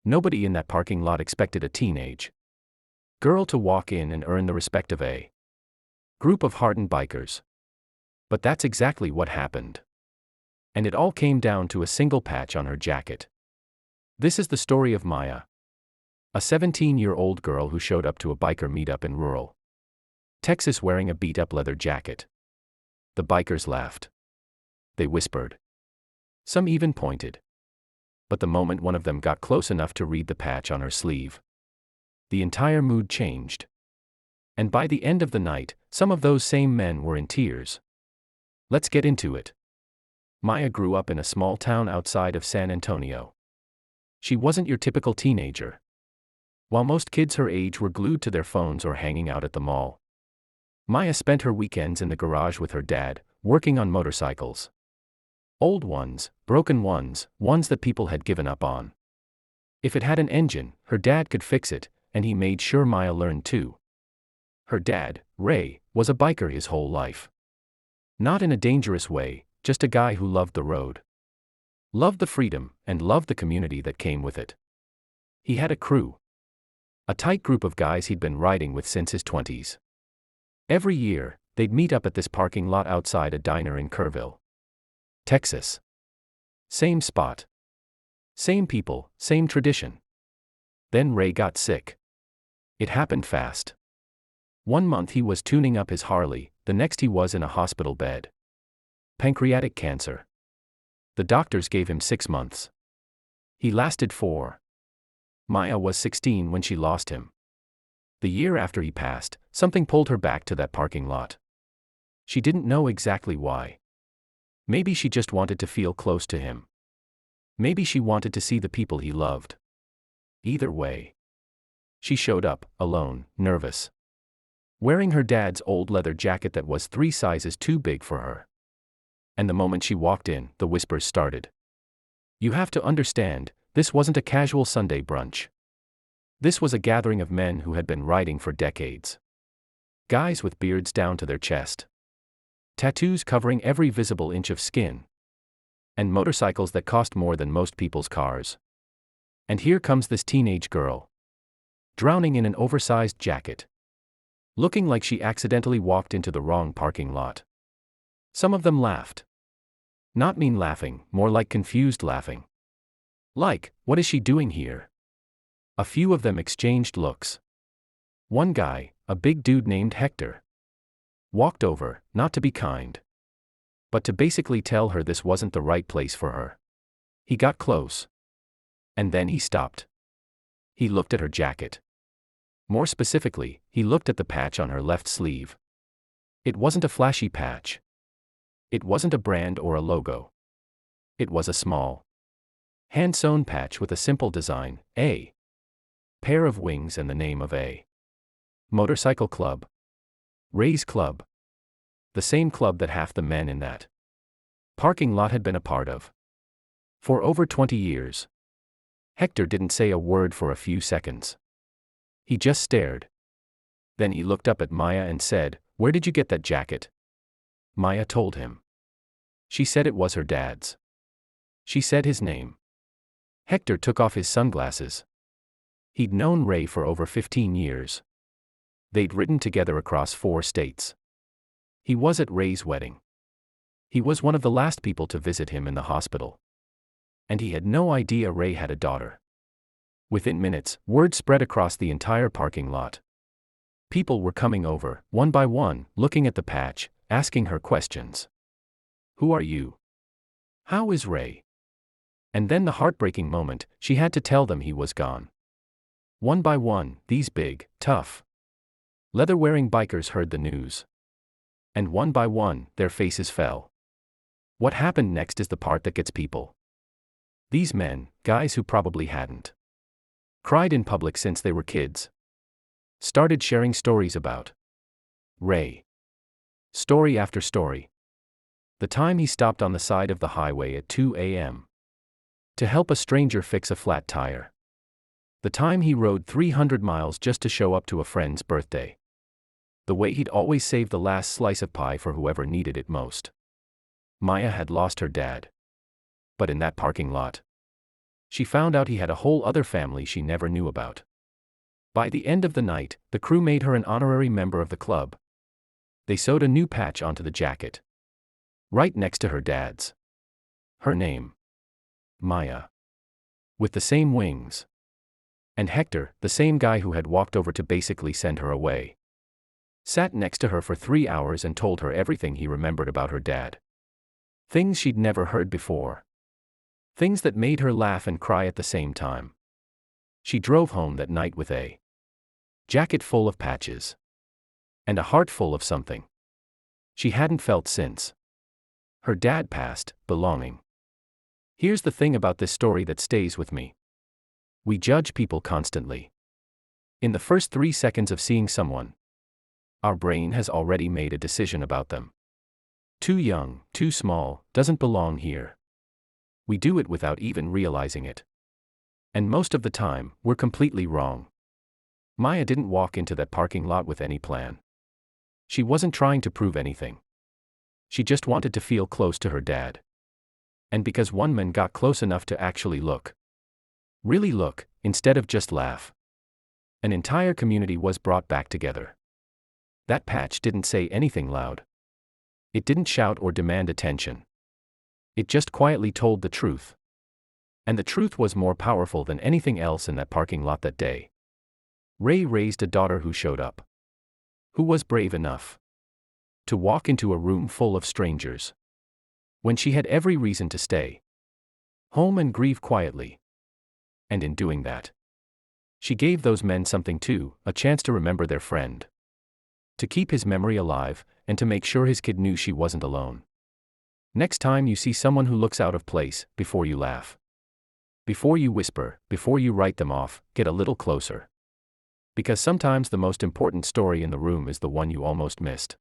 Nobody in that parking lot expected a teenage girl to walk in and earn the respect of a group of hardened bikers. But that's exactly what happened. And it all came down to a single patch on her jacket. This is the story of Maya, a 17-year-old girl who showed up to a biker meetup in rural Texas wearing a beat-up leather jacket. The bikers laughed. They whispered. Some even pointed. But the moment one of them got close enough to read the patch on her sleeve, the entire mood changed. And by the end of the night, some of those same men were in tears. Let's get into it. Maya grew up in a small town outside of San Antonio. She wasn't your typical teenager. While most kids her age were glued to their phones or hanging out at the mall, Maya spent her weekends in the garage with her dad, working on motorcycles. Old ones, broken ones, ones that people had given up on. If it had an engine, her dad could fix it, and he made sure Maya learned too. Her dad, Ray, was a biker his whole life. Not in a dangerous way, just a guy who loved the road. Loved the freedom, and loved the community that came with it. He had a crew. A tight group of guys he'd been riding with since his 20s. Every year, they'd meet up at this parking lot outside a diner in Kerrville, Texas. Same spot. Same people, same tradition. Then Ray got sick. It happened fast. One month he was tuning up his Harley, the next he was in a hospital bed. Pancreatic cancer. The doctors gave him 6 months. He lasted 4. Maya was 16 when she lost him. The year after he passed, something pulled her back to that parking lot. She didn't know exactly why. Maybe she just wanted to feel close to him. Maybe she wanted to see the people he loved. Either way, she showed up, alone, nervous. Wearing her dad's old leather jacket that was 3 sizes too big for her. And the moment she walked in, the whispers started. You have to understand, this wasn't a casual Sunday brunch. This was a gathering of men who had been riding for decades. Guys with beards down to their chest. Tattoos covering every visible inch of skin. And motorcycles that cost more than most people's cars. And here comes this teenage girl, drowning in an oversized jacket. Looking like she accidentally walked into the wrong parking lot. Some of them laughed. Not mean laughing, more like confused laughing. Like, what is she doing here? A few of them exchanged looks. One guy, a big dude named Hector, walked over, not to be kind, but to basically tell her this wasn't the right place for her. He got close. And then he stopped. He looked at her jacket. More specifically, he looked at the patch on her left sleeve. It wasn't a flashy patch. It wasn't a brand or a logo. It was a small, hand-sewn patch with a simple design, a pair of wings and the name of a motorcycle club. Ray's Club. The same club that half the men in that parking lot had been a part of. For over 20 years. Hector didn't say a word for a few seconds. He just stared. Then he looked up at Maya and said, "Where did you get that jacket?" Maya told him. She said it was her dad's. She said his name. Hector took off his sunglasses. He'd known Ray for over 15 years. They'd ridden together across 4 states. He was at Ray's wedding. He was one of the last people to visit him in the hospital. And he had no idea Ray had a daughter. Within minutes, word spread across the entire parking lot. People were coming over, one by one, looking at the patch, asking her questions. Who are you? How is Ray? And then the heartbreaking moment, she had to tell them he was gone. One by one, these big, tough, leather-wearing bikers heard the news. And one by one, their faces fell. What happened next is the part that gets people. These men, guys who probably hadn't cried in public since they were kids, started sharing stories about Ray. Story after story. The time he stopped on the side of the highway at 2 a.m. to help a stranger fix a flat tire. The time he rode 300 miles just to show up to a friend's birthday. The way he'd always save the last slice of pie for whoever needed it most. Maya had lost her dad. But in that parking lot, She found out he had a whole other family she never knew about. By the end of the night, the crew made her an honorary member of the club. They sewed a new patch onto the jacket, right next to her dad's. Her name: Maya. With the same wings. And Hector, the same guy who had walked over to basically send her away, sat next to her for 3 hours and told her everything he remembered about her dad. Things she'd never heard before. Things that made her laugh and cry at the same time. She drove home that night with a jacket full of patches. And a heart full of something she hadn't felt since her dad passed: belonging. Here's the thing about this story that stays with me. We judge people constantly. In the first 3 seconds of seeing someone, our brain has already made a decision about them. Too young, too small, doesn't belong here. We do it without even realizing it. And most of the time, we're completely wrong. Maya didn't walk into that parking lot with any plan. She wasn't trying to prove anything. She just wanted to feel close to her dad. And because one man got close enough to actually look, really look, instead of just laugh, an entire community was brought back together. That patch didn't say anything loud. It didn't shout or demand attention. It just quietly told the truth. And the truth was more powerful than anything else in that parking lot that day. Ray raised a daughter who showed up. Who was brave enough to walk into a room full of strangers when she had every reason to stay home and grieve quietly. And in doing that, she gave those men something too: a chance to remember their friend, to keep his memory alive, and to make sure his kid knew she wasn't alone. Next time you see someone who looks out of place, before you laugh, before you whisper, before you write them off, get a little closer. Because sometimes the most important story in the room is the one you almost missed.